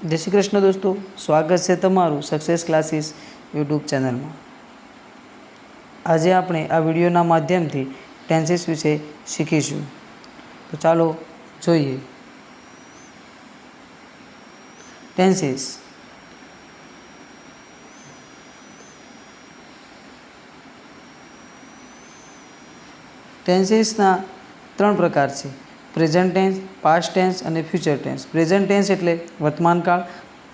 जय श्री कृष्ण दोस्तों, स्वागत है तमारू सक्सेस क्लासेस यूट्यूब चैनल में। आज आपणे आ विडियोना माध्यम थी टेन्सेस विषे शीखीशुं। तो चालो जोईए। टेन्सेस टेन्सेसना त्रण प्रकार छे, प्रेजेंट टेन्स, पास्ट टेन्स और फ्यूचर टेन्स। प्रेजेंट टेन्स एटले वर्तमान काल,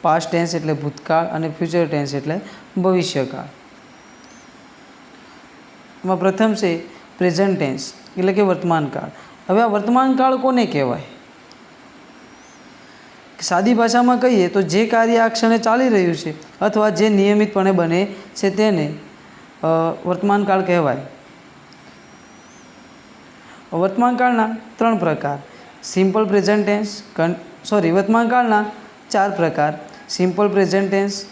पास्ट टेन्स एटले भूतकाळ और फ्यूचर टेन्स एटले भविष्यकाळ। एमां प्रथम छे प्रेजेंट टेन्स एटले के वर्तमान काळ। हवे आ वर्तमान काळ कोने कहेवाय? सादी भाषामां कहीए तो जे कार्य आ क्षणे चाली रह्युं छे अथवा जे नियमितपणे बने छे तेने वर्तमान काळ कहेवाय। वर्तमान काळना त्रण प्रकार, सिम्पल प्रेजेंट टेन्स वर्तमान काळना चार प्रकार, simple present tense,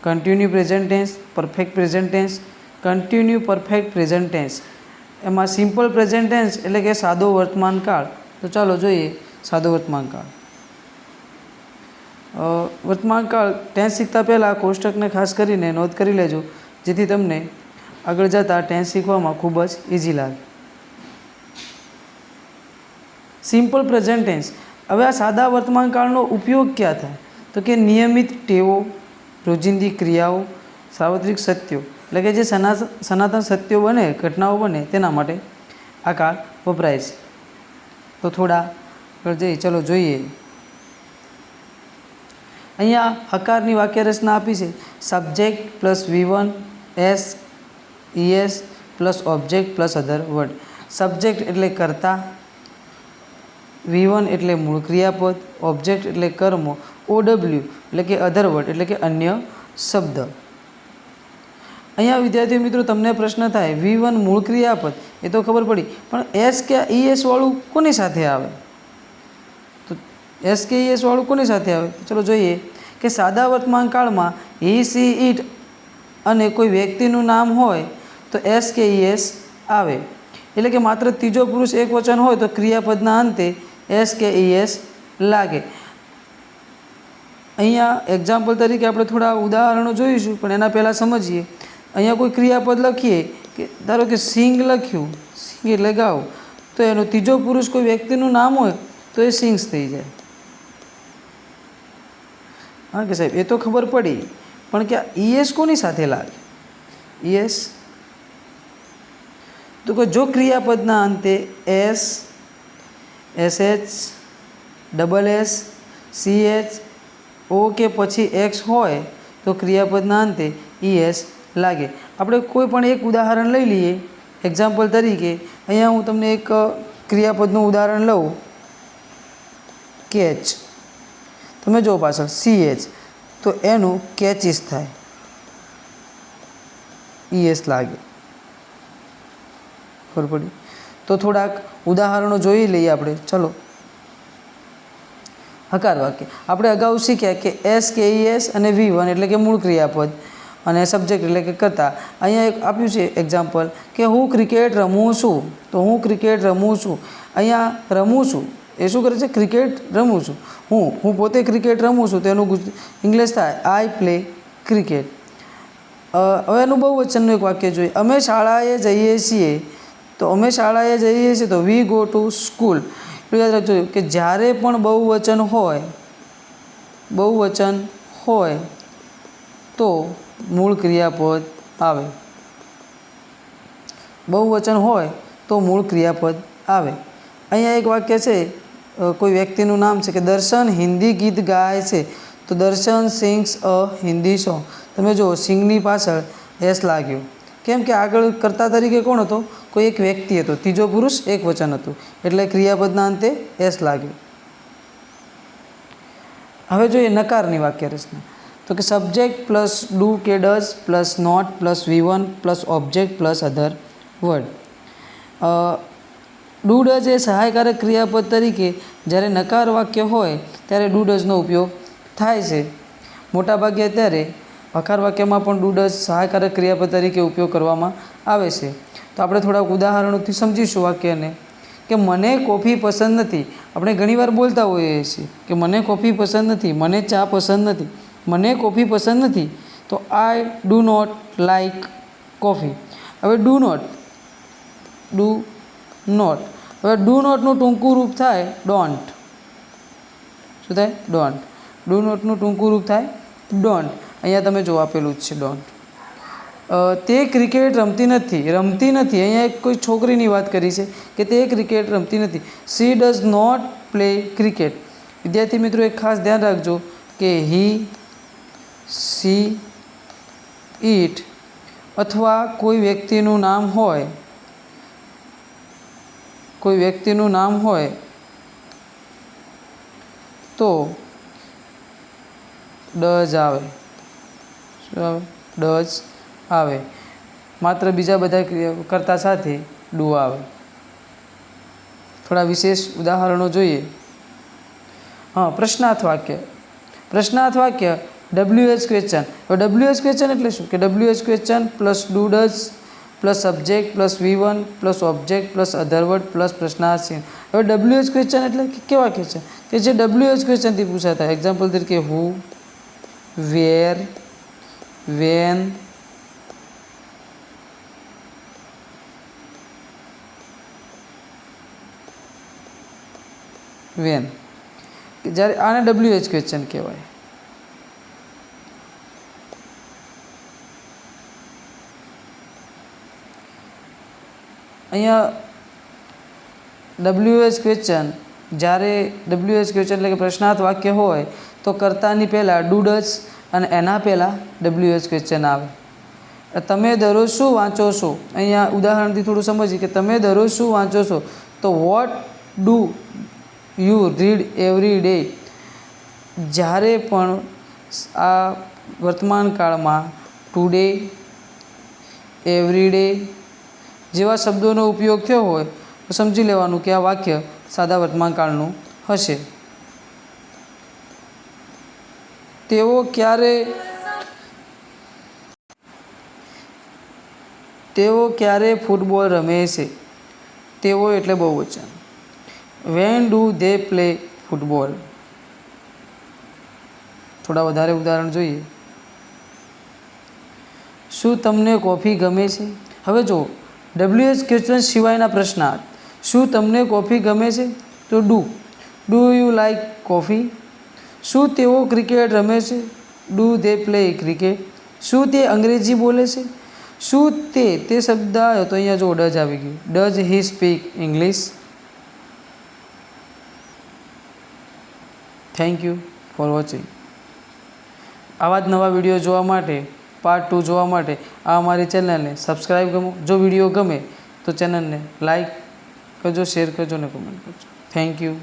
continue present tense, perfect present tense, continue perfect present tense. एमां सिम्पल प्रेजेंट टेन्स एटले के सादो वर्तमान काळ। तो चालो जोईए सादो वर्तमान काळ। वर्तमान काळ टेन्स शीखता पहला कोष्टकने खास करीने नोंध करी लेजो, जेथी तमने आगळ जता टेन्स शीखवामां खूब ज इजी लागे। सिम्पल प्रेजेंट टेन्स, हवे आ सादा वर्तमान काळनो उपयोग क्या थाय? तो कि नियमित टेवो, रोजिंदी क्रियाओ, सार्वत्रिक सत्यो एटले के जे सनातन सत्यो बने, घटनाओ बने तेना माटे आ काळ वपराय छे। तो थोड़ा આગળ જઈએ, चलो જોઈએ। અહીંયા હકારની વાક્ય રચના આપી છે, subject plus V1 S ES plus object plus other word. Subject એટલે કર્તા, V1 એટલે મૂળ ક્રિયાપદ, ઓબ્જેક્ટ એટલે કર્મ, OW એટલે કે અધર વર્ડ એટલે કે અન્ય શબ્દ। અહીંયા વિદ્યાર્થી મિત્રો તમને પ્રશ્ન થાય, V1 મૂળ ક્રિયાપદ એ તો ખબર પડી, પણ એસ કે ES વાળું કોની સાથે આવે? તો એસ કે ES વાળું કોની સાથે આવે? ચલો જોઈએ કે સાદા વર્તમાન કાળમાં હી સી ઇટ અને કોઈ વ્યક્તિનું નામ હોય તો એસ કે ES આવે, એટલે કે માત્ર ત્રીજો પુરુષ એક વચન હોય તો ક્રિયાપદના અંતે એસ કે ES લાગે। અહીંયા એક્ઝામ્પલ તરીકે આપણે થોડા ઉદાહરણો જોઈશું, પણ એના પહેલાં સમજીએ। અહીંયા કોઈ ક્રિયાપદ લખીએ કે ધારો કે સિંગ લખ્યું, સિંગ એટલે ગાવ, તો એનો ત્રીજો પુરુષ કોઈ વ્યક્તિનું નામ હોય તો એ સિંગ્સ થઈ જાય। हाँ कि साहब, ये तो खबर पड़ी, पण क्या ES कोनी साथे लागे? ES तो कि जो क्रियापदना अंते S, SH, SS, CH, O के पछी एक्स होय तो क्रियापदना अंते ES लागे। આપણે કોઈ પણ એક ઉદાહરણ લઈ લઈએ એક્ઝામ્પલ તરીકે। અહીંયા હું તમને એક ક્રિયાપદનું ઉદાહરણ લઉં, કેચ। તમે જો પાછળ CH તો એનું કેચીસ થાય, ES લાગે। ખબર પડી? તો થોડાક ઉદાહરણો જોઈ લઈએ આપણે। ચલો, હકાર વાક્ય આપણે અગાઉ શીખ્યા કે એસ કે ES અને V1 એટલે કે મૂળ ક્રિયાપદ અને સબ્જેક્ટ એટલે કે કર્તા। અહીંયા એક આપ્યું છે એક્ઝામ્પલ કે હું ક્રિકેટ રમું છું, તો હું ક્રિકેટ રમું છું। અહીંયા રમું છું એ શું કરે છે? ક્રિકેટ રમું છું। હું પોતે ક્રિકેટ રમું છું તો એનું ઇંગ્લિશ થાય આઈ પ્લે ક્રિકેટ। હવે એનું બહુવચનનું એક વાક્ય જોઈએ, અમે શાળાએ જઈએ છીએ, તો અમે શાળાએ જઈએ છીએ તો વી ગો ટુ સ્કૂલ। એટલું યાદ રાખજો કે જ્યારે પણ બહુવચન હોય તો મૂળ ક્રિયાપદ આવે। બહુવચન હોય તો મૂળ ક્રિયાપદ આવે। અહીંયા એક વાક્ય છે, કોઈ વ્યક્તિનું નામ છે કે દર્શન હિન્દી ગીત ગાય છે, તો દર્શન સિંગ્સ અ હિન્દી સોંગ। તમે જુઓ સિંગની પાછળ એસ લાગ્યો, કેમ કે આગળ કર્તા તરીકે કોણ હતો? કોઈ એક વ્યક્તિ હતો, ત્રીજો પુરુષ એક વચન હતું, એટલે ક્રિયાપદના અંતે એસ લાગ્યો। હવે જોઈએ નકારની વાક્ય રચના। તો કે સબ્જેક્ટ પ્લસ ડુ કે does plus not plus V1 plus object plus other word. Do does એ સહાયકારક ક્રિયાપદ તરીકે જ્યારે નકાર વાક્ય હોય ત્યારે ડુ ડઝનો ઉપયોગ થાય છે। મોટાભાગે અત્યારે હકાર વાક્યમાં પણ ડુ ડઝ સહાયકારક ક્રિયાપદ તરીકે ઉપયોગ કરવામાં આવે છે। તો આપણે થોડાક ઉદાહરણોથી સમજીશું વાક્યને કે મને કોફી પસંદ નથી। આપણે ઘણીવાર બોલતા હોઈએ છીએ કે મને કોફી પસંદ નથી, મને ચા પસંદ નથી, મને કોફી પસંદ નથી, તો I do not like coffee. હવે ડુ નોટ હવે ડુ નોટનું ટૂંકું રૂપ થાય ડોન્ટ. શું થાય? ડોન્ટ. ડુ નોટનું ટૂંકું રૂપ થાય ડોન્ટ. અહીંયા તમે જો આપેલું જ છે ડોન્ટ. તે ક્રિકેટ રમતી નથી. અહીંયા એક કોઈ છોકરીની વાત કરી છે કે તે ક્રિકેટ રમતી નથી. She does not play cricket. વિદ્યાર્થી મિત્રો એક ખાસ ધ્યાન રાખજો કે હી, સી, ઇટ અથવા કોઈ વ્યક્તિનું નામ હોય તો ડઝ આવે. શું આવે? ડઝ આવે. માત્ર બીજા બધા કરતા સાથે ડુ આવે. થોડા વિશેષ ઉદાહરણો જોઈએ. પ્રશ્નાર્થ વાક્ય WH ક્વેશ્ચન. હવે WH ક્વેશ્ચન એટલે શું? કે WH question plus do does plus subject plus V1 plus object plus other word plus પ્રશ્નાર્થ ચિહ્ન. હવે WH ક્વેશ્ચન એટલે કેવા ક્વેશ્ચન કે જે WH ક્વેશ્ચનથી પૂછાતા. એક્ઝામ્પલ તરીકે હુ, વેર, વેન, જ્યારે આને WH ક્વેશ્ચન કહેવાય. અહીંયા WH ક્વેશ્ચન એટલે કે પ્રશ્નાર્થ વાક્ય હોય તો કર્તાની પહેલાં ડુ ડઝ અને એના પહેલાં WH ક્વેશ્ચન આવે. તમે દરરોજ શું વાંચો છો? અહીંયા ઉદાહરણથી થોડું સમજીએ કે તમે દરરોજ શું વાંચો છો, તો what do you read every day. જ્યારે પણ આ વર્તમાન કાળમાં ટુડે, એવરી ડે જેવા શબ્દોનો ઉપયોગ થયો હોય તો સમજી લેવાનું કે આ વાક્ય સાદા વર્તમાન કાળનું હશે. તેઓ ક્યારે ફૂટબોલ રમે છે? તેઓ એટલે બહુવચન. When do they play football. થોડા વધારે ઉદાહરણ જોઈએ. શું તમને કોફી ગમે છે? હવે જો WH ક્વેશ્ચન સિવાયના પ્રશ્નાર્થ. શું તમને કોફી ગમે છે? તો ડુ યુ લાઇક કોફી. શું તેઓ ક્રિકેટ રમે છે? Do they play cricket. શું તે અંગ્રેજી બોલે છે? શું તે શબ્દ આવ્યો તો અહીંયા જો ડઝ આવી ગયું. Does he speak English? Thank you for watching. આવા જ નવા વિડીયો જોવા માટે, પાર્ટ 2 જોવા માટે આ અમારી ચેનલને સબસ્ક્રાઈબ કરો. જો વિડીયો ગમે તો ચેનલને લાઈક કરજો, શેર કરજો અને કમેન્ટ કરજો. Thank you.